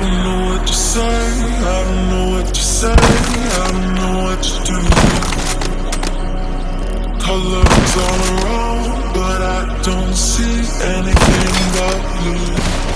don't know what to say, I don't know what to say, I don't know what to do. Colors all around, but I don't see anything but blue.